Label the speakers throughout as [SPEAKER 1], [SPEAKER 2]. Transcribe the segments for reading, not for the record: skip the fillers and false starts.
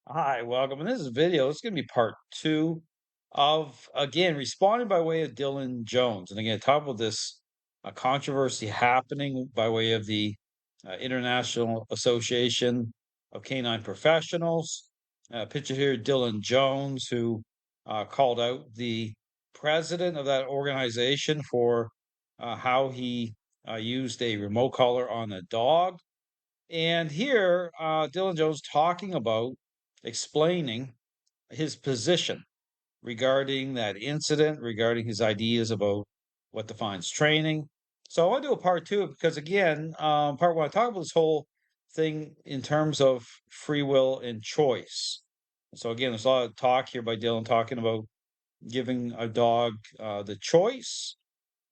[SPEAKER 1] Hi, welcome. In this video, it's going to be part two of, again, responding by way of Dylan Jones. And again, talk about this controversy happening by way of the International Association of Canine Professionals. Picture here, Dylan Jones, who called out the president of that organization for how he used a remote collar on a dog. And here, Dylan Jones talking about explaining his position regarding that incident, regarding his ideas about what defines training. So I want to do a part two because, again, part one, I talk about this whole thing in terms of free will and choice. So, again, there's a lot of talk here by Dylan talking about giving a dog the choice.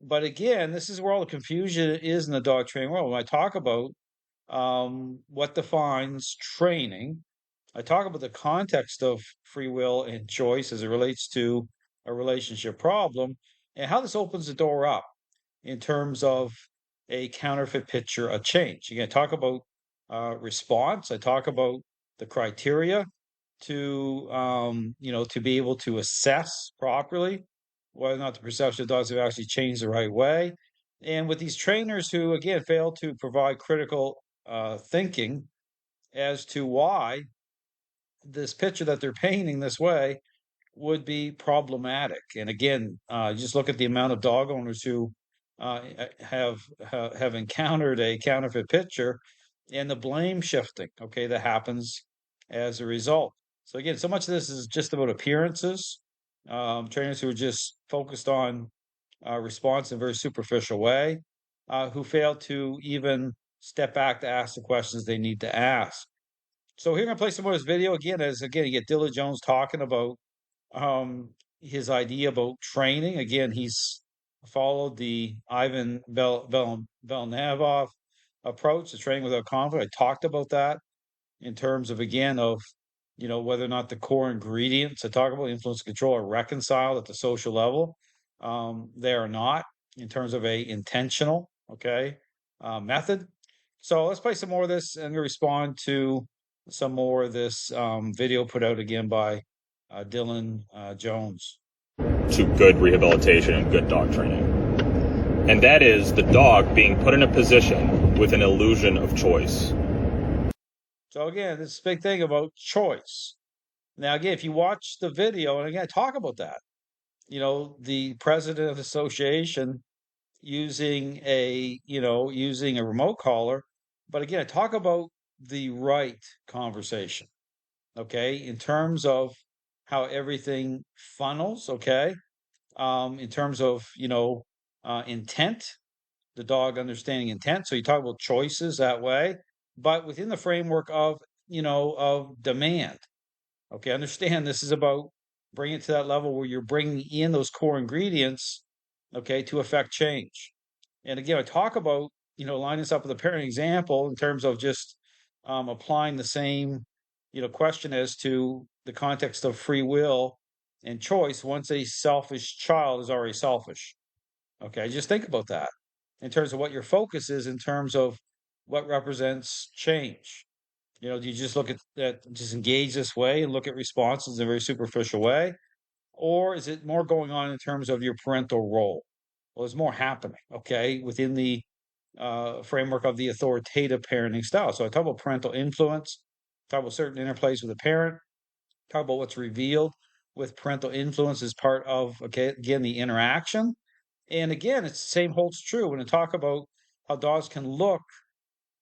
[SPEAKER 1] But again, this is where all the confusion is in the dog training world. When I talk about what defines training. I talk about the context of free will and choice as it relates to a relationship problem and how this opens the door up in terms of a counterfeit picture, a change. Again, talk about response. I talk about the criteria to to be able to assess properly whether or not the perception of dogs have actually changed the right way. And with these trainers who again fail to provide critical thinking as to why this picture that they're painting this way would be problematic. And again, just look at the amount of dog owners who have encountered a counterfeit picture and the blame shifting, okay, that happens as a result. So again, so much of this is just about appearances. Trainers who are just focused on response in a very superficial way, who fail to even step back to ask the questions they need to ask. So here I'm gonna play some more of this video again. As again, you get Dylan Jones talking about his idea about training. Again, he's followed the Ivan Belnavov approach to training without conflict. I talked about that in terms of again of whether or not the core ingredients I talk about influence and control are reconciled at the social level. They are not in terms of a intentional method. So let's play some more of this and respond to some more of this video put out again by Dylan Jones.
[SPEAKER 2] To good rehabilitation and good dog training. And that is the dog being put in a position with an illusion of choice.
[SPEAKER 1] So again, this big thing about choice. Now, again, if you watch the video, and again, talk about that, the president of the association using a remote collar, but again, I talk about the right conversation, okay, in terms of how everything funnels, okay, in terms of intent, the dog understanding intent. So you talk about choices that way, but within the framework of of demand. Okay, understand this is about bringing it to that level where you're bringing in those core ingredients, okay, to affect change. And again, I talk about line this up with a parent example in terms of just applying the same question as to the context of free will and choice. Once a selfish child is already selfish, okay, just think about that in terms of what your focus is in terms of what represents change. Do you just look at that, just engage this way and look at responses in a very superficial way? Or is it more going on in terms of your parental role? Well, there's more happening, okay, within the framework of the authoritative parenting style. So I talk about parental influence, talk about certain interplays with the parent, talk about what's revealed with parental influence as part of, okay, again, the interaction. And again, it's the same holds true when I talk about how dogs can look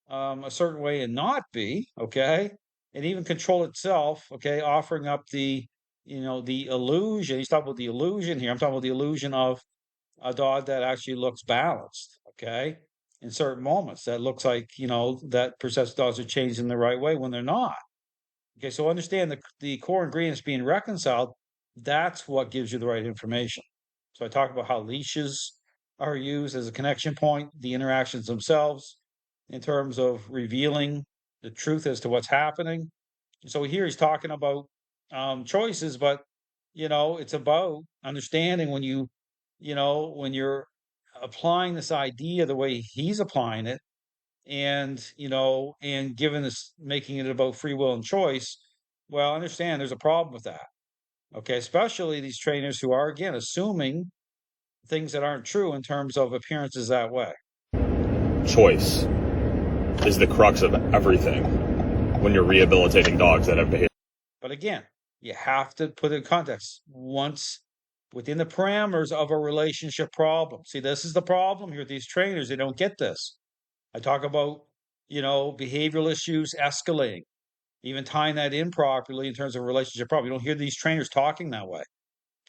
[SPEAKER 1] a certain way and not be, okay, and even control itself, okay, offering up the illusion. He's talking about the illusion here. I'm talking about the illusion of a dog that actually looks balanced, okay, in certain moments that looks like that percepts dogs are changed in the right way when they're not. Okay, so understand the core ingredients being reconciled. That's what gives you the right information. So I talk about how leashes are used as a connection point, the interactions themselves, in terms of revealing the truth as to what's happening. So here he's talking about choices, but it's about understanding when you're applying this idea the way he's applying it, and given this, making it about free will and choice. Well, understand there's a problem with that. Okay, especially these trainers who are again assuming things that aren't true in terms of appearances that way.
[SPEAKER 2] Choice is the crux of everything when you're rehabilitating dogs that have behavior.
[SPEAKER 1] But again, you have to put it in context once within the parameters of a relationship problem. See, this is the problem here with these trainers. They don't get this. I talk about, behavioral issues escalating, even tying that in properly in terms of relationship problem. You don't hear these trainers talking that way.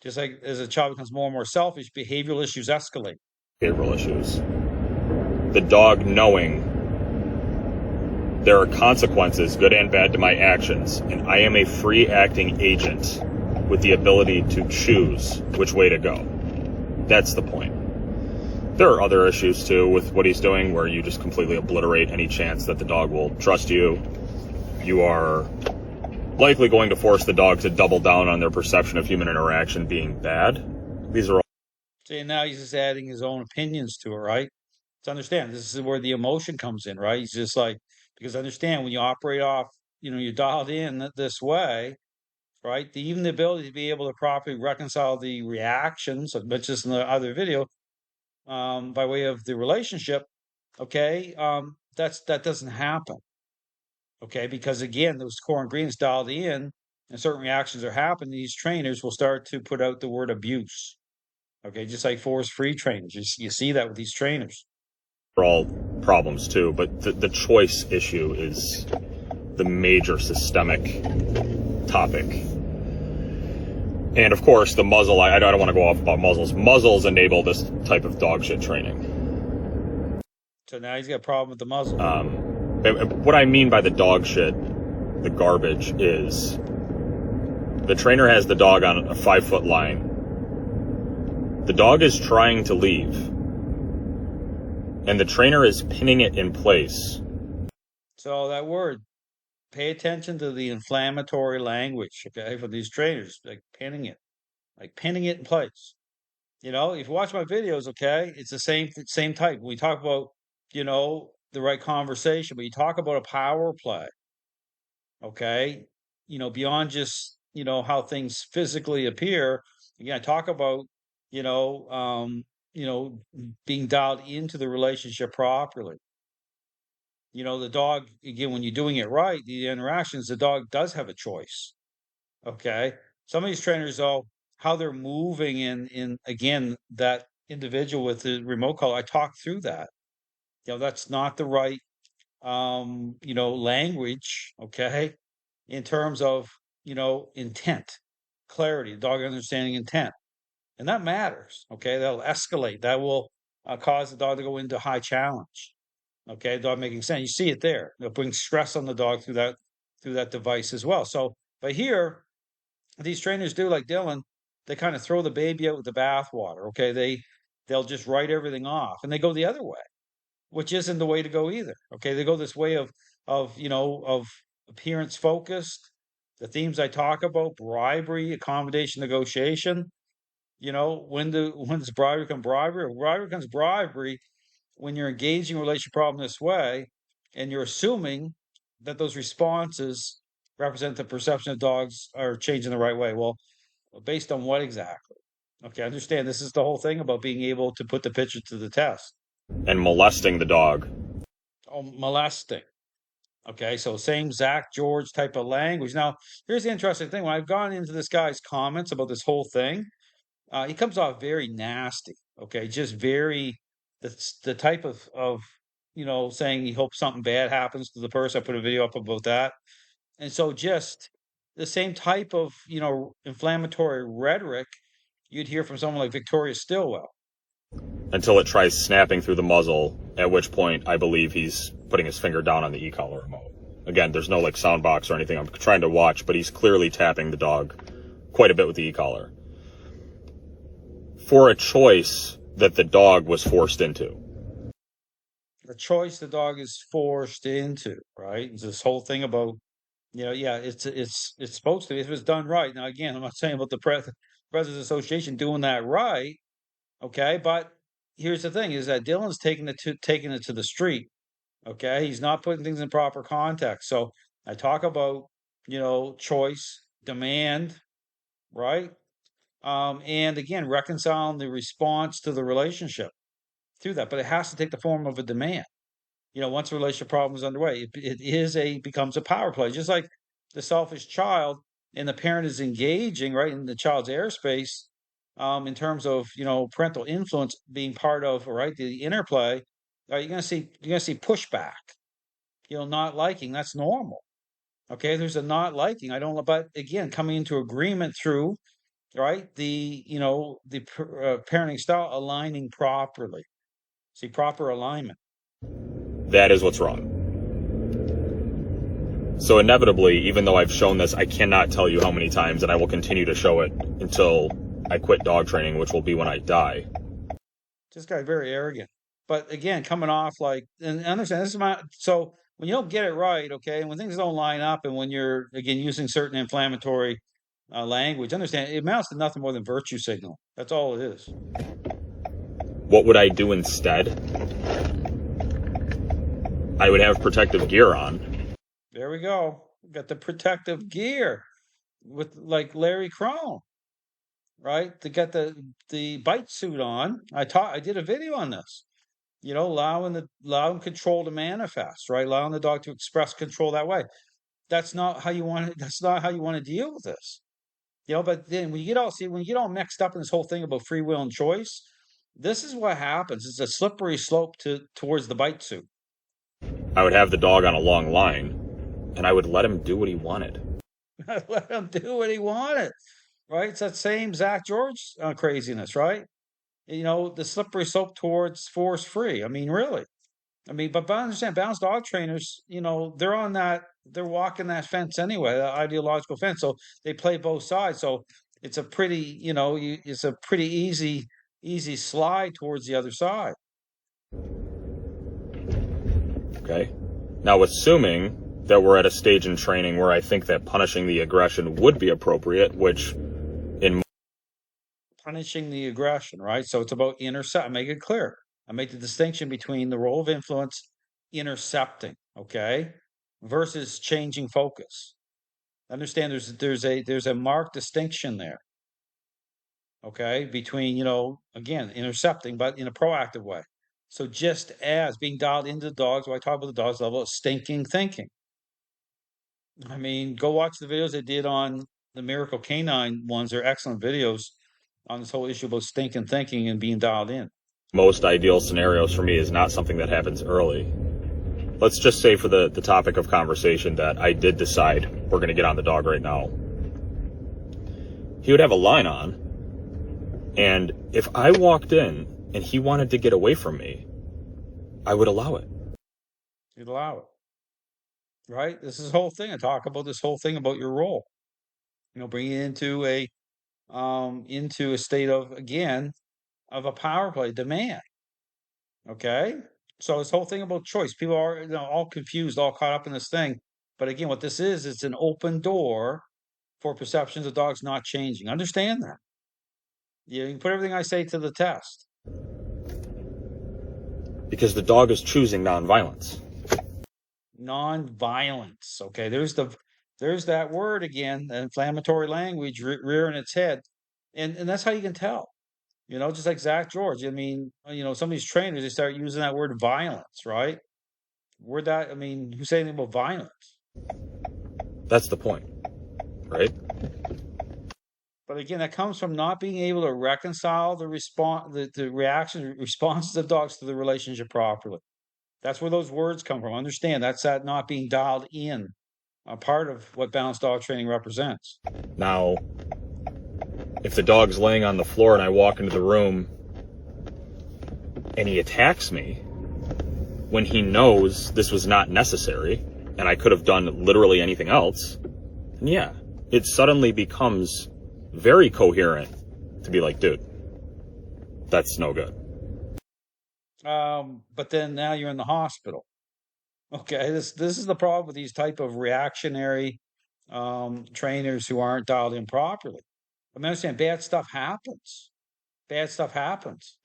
[SPEAKER 1] Just like as a child becomes more and more selfish, behavioral issues escalate.
[SPEAKER 2] Behavioral issues. The dog knowing there are consequences, good and bad, to my actions, and I am a free acting agent with the ability to choose which way to go. That's the point. There are other issues too with what he's doing where you just completely obliterate any chance that the dog will trust you. You are likely going to force the dog to double down on their perception of human interaction being bad. These are all.
[SPEAKER 1] See, now he's just adding his own opinions to it, right? To understand, this is where the emotion comes in, right? He's just like, because understand when you operate off, you're dialed in this way, right? Even the ability to be able to properly reconcile the reactions, I mentioned this in the other video, by way of the relationship, okay, that doesn't happen, okay, because again, those core ingredients dialed in, and certain reactions are happening. These trainers will start to put out the word abuse, okay, just like force-free trainers. You see that with these trainers.
[SPEAKER 2] All problems too, but the choice issue is the major systemic topic. And of course, the muzzle, I don't want to go off about muzzles. Muzzles enable this type of dog shit training.
[SPEAKER 1] So now he's got a problem with the muzzle.
[SPEAKER 2] What I mean by the dog shit, the garbage, is the trainer has the dog on a 5-foot line. The dog is trying to leave, and the trainer is pinning it in place.
[SPEAKER 1] So that word, pay attention to the inflammatory language, okay, for these trainers, like pinning it in place. If you watch my videos, okay, it's the same type. We talk about, the right conversation, but you talk about a power play, okay, beyond just, how things physically appear. Again, I talk about, you know, um, being dialed into the relationship properly. The dog, again, when you're doing it right, the interactions, the dog does have a choice. Okay. Some of these trainers, though, how they're moving in again, that individual with the remote collar, I talk through that. That's not the right language, okay, in terms of, intent, clarity, dog understanding intent. And that matters. Okay. That'll escalate. That will cause the dog to go into high challenge. Okay, dog making sense. You see it there. It'll bring stress on the dog through that device as well. So, but here, these trainers do like Dylan, they kind of throw the baby out with the bathwater. Okay, they'll just write everything off, and they go the other way, which isn't the way to go either. Okay, they go this way of appearance focused. The themes I talk about: bribery, accommodation, negotiation. When does bribery become bribery? Bribery becomes bribery when you're engaging a relationship problem this way, and you're assuming that those responses represent the perception of dogs are changing the right way. Well, based on what exactly? Okay, understand this is the whole thing about being able to put the picture to the test.
[SPEAKER 2] And molesting the dog.
[SPEAKER 1] Oh, molesting. Okay, so same Zach George type of language. Now, here's the interesting thing. When I've gone into this guy's comments about this whole thing, he comes off very nasty. Okay, just very the type of saying he hopes something bad happens to the person. I put a video up about that, and so just the same type of inflammatory rhetoric you'd hear from someone like Victoria Stilwell.
[SPEAKER 2] Until it tries snapping through the muzzle, at which point I believe he's putting his finger down on the e-collar remote. Again, there's no like sound box or anything I'm trying to watch, but he's clearly tapping the dog quite a bit with the e-collar for a choice that the dog was forced into.
[SPEAKER 1] The choice the dog is forced into, right? It's this whole thing about, yeah, it's supposed to be if it's done right. Now, again, I'm not saying about the President's Association doing that right, okay, but here's the thing: is that Dylan's taking it to the street. Okay, he's not putting things in proper context. So I talk about choice, demand, right? And again, reconciling the response to the relationship through that, but it has to take the form of a demand. Once a relationship problem is underway, becomes a power play, just like the selfish child and the parent is engaging right in the child's airspace, in terms of parental influence being part of right the interplay. You're gonna see pushback, not liking. That's normal. Okay, there's a not liking. I don't, but again, coming into agreement through right the parenting style aligning properly. See, proper alignment.
[SPEAKER 2] That is what's wrong. So inevitably, even though I've shown this, I cannot tell you how many times, and I will continue to show it until I quit dog training, which will be when I die.
[SPEAKER 1] This guy's very arrogant. But again, coming off like, and understand this is so when you don't get it right, okay, and when things don't line up, and when you're again using certain inflammatory language, understand it amounts to nothing more than virtue signal. That's all it is.
[SPEAKER 2] What would I do instead? I would have protective gear on.
[SPEAKER 1] There we go. We got the protective gear with like Larry Crone, right? To get the bite suit on. I did a video on this. Allowing control to manifest, right? Allowing the dog to express control that way. That's not how you want it. That's not how you want to deal with this. But then when you get all mixed up in this whole thing about free will and choice, this is what happens. It's a slippery slope towards the bite suit.
[SPEAKER 2] I would have the dog on a long line, and I would let him do what he wanted.
[SPEAKER 1] Let him do what he wanted, right? It's that same Zach George craziness, right? The slippery slope towards force free. I mean, really. But understand, balanced dog trainers, they're walking that fence anyway, the ideological fence. So they play both sides. So it's a pretty, it's a pretty easy slide towards the other side.
[SPEAKER 2] Okay. Now, assuming that we're at a stage in training where I think that punishing the aggression would be appropriate, which in
[SPEAKER 1] punishing the aggression, right? So it's about intercept. Make it clear. I make the distinction between the role of influence, intercepting, okay, versus changing focus. Understand there's a marked distinction there. Okay, between again intercepting, but in a proactive way. So just as being dialed into the dogs, when I talk about the dogs level of stinking thinking. Go watch the videos they did on the Miracle Canine ones. They're excellent videos on this whole issue about stinking thinking and being dialed in.
[SPEAKER 2] Most ideal scenarios for me is not something that happens early. Let's just say for the topic of conversation that I did decide we're going to get on the dog right now. He would have a line on, and if I walked in and he wanted to get away from me, I would allow it.
[SPEAKER 1] You'd allow it. Right? This is the whole thing. I talk about this whole thing about your role. Bring it into a state of, again, of a power play demand. Okay? So this whole thing about choice, people are all confused, all caught up in this thing. But again, what this is, it's an open door for perceptions of dogs not changing. Understand that. You can put everything I say to the test.
[SPEAKER 2] Because the dog is choosing nonviolence.
[SPEAKER 1] Nonviolence. Okay, there's that word again, the inflammatory language rearing its head. And that's how you can tell. Just like Zach George. Some of these trainers, they start using that word violence, right? Who said anything about violence?
[SPEAKER 2] That's the point, right?
[SPEAKER 1] But again, that comes from not being able to reconcile the responses of dogs to the relationship properly. That's where those words come from. Understand, that's that not being dialed in, a part of what balanced dog training represents.
[SPEAKER 2] Now, if the dog's laying on the floor and I walk into the room and he attacks me when he knows this was not necessary and I could have done literally anything else, then yeah, it suddenly becomes very coherent to be like, dude, that's no good.
[SPEAKER 1] But then now you're in the hospital. Okay, this is the problem with these type of reactionary trainers who aren't dialed in properly. Understand, bad stuff happens. Bad stuff happens.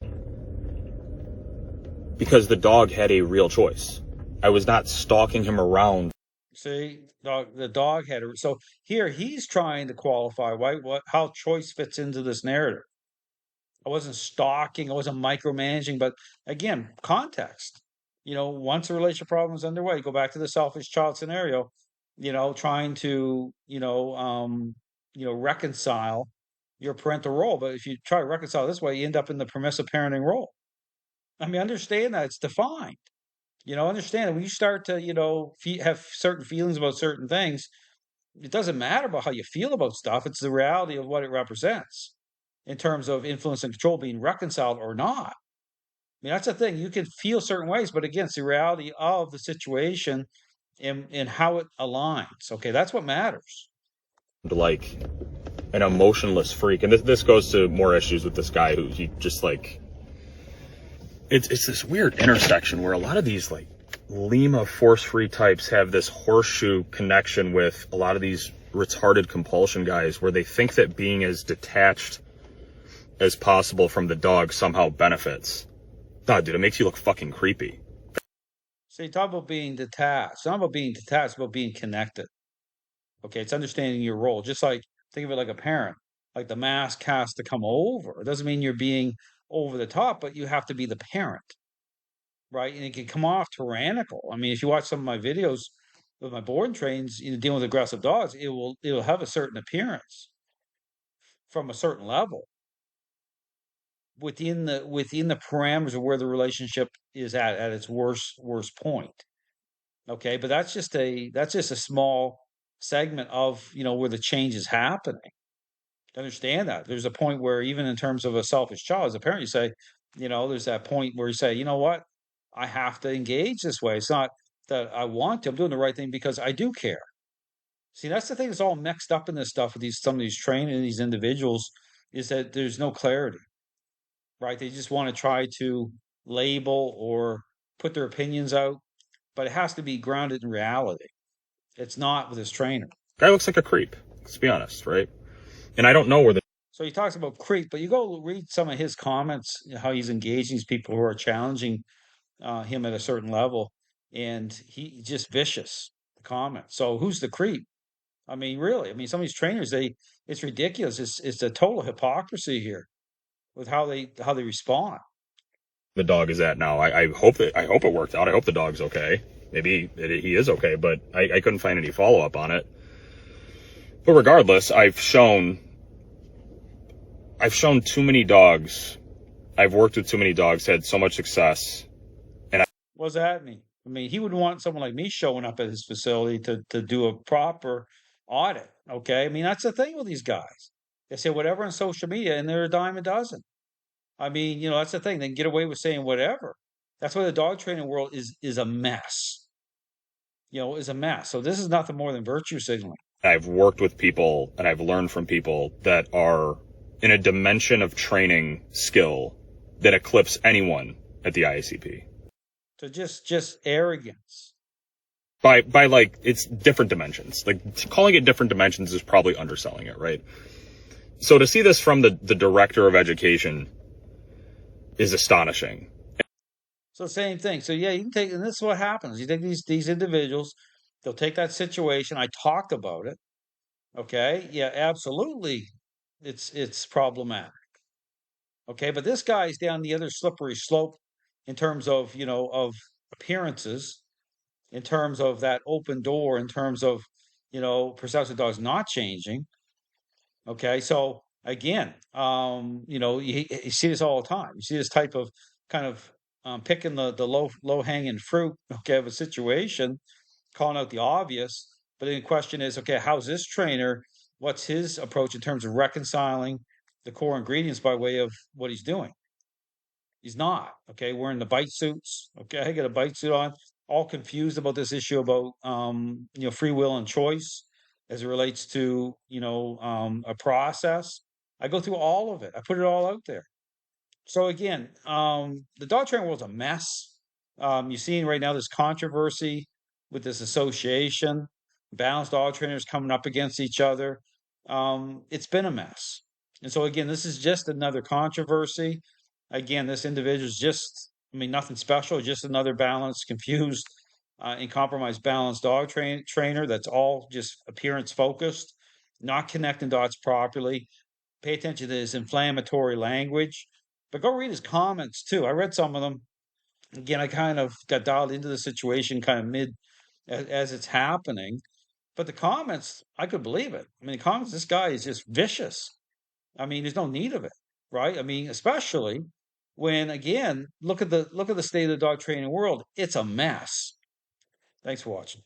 [SPEAKER 2] Because the dog had a real choice. I was not stalking him around
[SPEAKER 1] See, the dog had a, so here he's trying to qualify how choice fits into this narrative. I wasn't stalking, I wasn't micromanaging, but again, context. Once a relationship problem is underway, go back to the selfish child scenario, trying to, reconcile your parental role. But if you try to reconcile this way, you end up in the permissive parenting role. I mean, understand that it's defined. Understand that when you start to, have certain feelings about certain things, it doesn't matter about how you feel about stuff. It's the reality of what it represents in terms of influence and control being reconciled or not. I mean, that's the thing. You can feel certain ways, but again, it's the reality of the situation and how it aligns. Okay, that's what matters.
[SPEAKER 2] Like an emotionless freak, and this goes to more issues with this guy who he just like. It's this weird intersection where a lot of these like Lima force-free types have this horseshoe connection with a lot of these retarded compulsion guys, where they think that being as detached as possible from the dog somehow benefits. Nah, dude, it makes you look fucking creepy.
[SPEAKER 1] So you talk about being detached. It's not about being detached, it's about being connected. Okay, it's understanding your role. Just like think of it like a parent. Like the mask has to come over. It doesn't mean you're being over the top, but you have to be the parent, right? And it can come off tyrannical. I mean, if you watch some of my videos with my board trains, dealing with aggressive dogs, it'll have a certain appearance from a certain level within the parameters of where the relationship is at its worst point. Okay, but that's just a small segment of where the change is happening. To understand that there's a point where even in terms of a selfish child, as a parent, you say, there's that point where you say, you know what, I have to engage this way. It's not that I want to. I'm doing the right thing because I do care. See, that's the thing that's all mixed up in this stuff with some of these training these individuals is that there's no clarity, right? They just want to try to label or put their opinions out, but it has to be grounded in reality. It's not with this trainer.
[SPEAKER 2] Guy looks like a creep. Let's be honest, right? And I don't know where the
[SPEAKER 1] So he talks about creep, but you go read some of his comments, how he's engaging these people who are challenging him at a certain level, and he just vicious the comment. So who's the creep? I mean, really? I mean, some of these trainers, it's ridiculous. It's a total hypocrisy here with how they respond.
[SPEAKER 2] dog is at now. I hope it worked out. I hope the dog's okay. Maybe he is okay, but I couldn't find any follow up on it. But regardless, I've shown too many dogs. I've worked with too many dogs, had so much success.
[SPEAKER 1] What does that mean? I mean, he would want someone like me showing up at his facility to do a proper audit. Okay. I mean, that's the thing with these guys. They say whatever on social media, and they're a dime a dozen. I mean, that's the thing. They can get away with saying whatever. That's why the dog training world is a mess. Is a mess. So this is nothing more than virtue signaling.
[SPEAKER 2] I've worked with people and I've learned from people that are in a dimension of training skill that eclipse anyone at the IACP.
[SPEAKER 1] So just arrogance.
[SPEAKER 2] By like, it's different dimensions. Like, calling it different dimensions is probably underselling it, right? So to see this from the director of education is astonishing.
[SPEAKER 1] So same thing. So yeah, you can take, and this is what happens. You take these individuals, they'll take that situation. I talked about it. Okay. Yeah, absolutely. It's problematic. Okay, but this guy's down the other slippery slope in terms of, of appearances, in terms of that open door, in terms of, perception of dogs not changing. Okay, so again, you see this all the time. You see this type of kind of picking the low hanging fruit, okay, of a situation, calling out the obvious. But then the question is, okay, how's this trainer? What's his approach in terms of reconciling the core ingredients by way of what he's doing? He's not. Okay, wearing the bite suits. Okay, I got a bite suit on. All confused about this issue about free will and choice as it relates to a process. I go through all of it. I put it all out there. So again, the dog training world's a mess. You're seeing right now this controversy with this association, balanced dog trainers coming up against each other. It's been a mess. And so again, this is just another controversy. Again, this individual is just, I mean, nothing special, just another balanced, confused Incompromised balanced dog trainer that's all just appearance focused, not connecting dots properly. Pay attention to his inflammatory language, but go read his comments too. I read some of them. Again, I kind of got dialed into the situation kind of mid as it's happening. But the comments, I could believe it. I mean, the comments, this guy is just vicious. I mean, there's no need of it, right? I mean, especially when again, look at the state of the dog training world. It's a mess. Thanks for watching.